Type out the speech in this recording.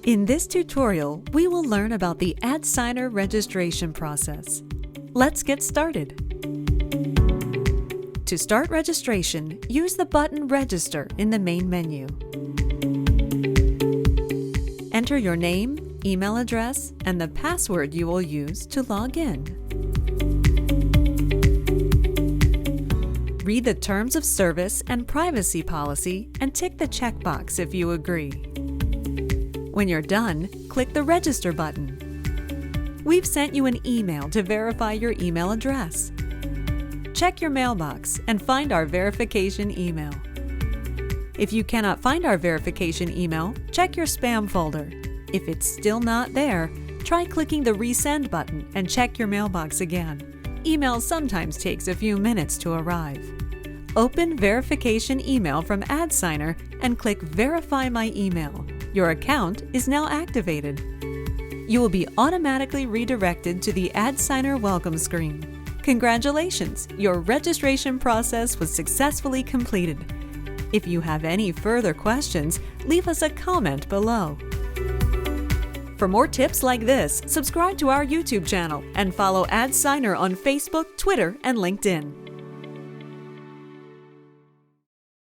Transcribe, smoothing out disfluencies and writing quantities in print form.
In this tutorial, we will learn about the AdSigner registration process. Let's get started. To start registration, use the button Register in the main menu. Enter your name, email address, and the password you will use to log in. Read the Terms of Service and Privacy Policy and tick the checkbox if you agree. When you're done, click the Register button. We've sent you an email to verify your email address. Check your mailbox and find our verification email. If you cannot find our verification email, check your spam folder. If it's still not there, try clicking the Resend button and check your mailbox again. Email sometimes takes a few minutes to arrive. Open verification email from AdSigner and click Verify My Email. Your account is now activated. You will be automatically redirected to the AdSigner welcome screen. Congratulations! Your registration process was successfully completed. If you have any further questions, leave us a comment below. For more tips like this, subscribe to our YouTube channel and follow AdSigner on Facebook, Twitter, and LinkedIn.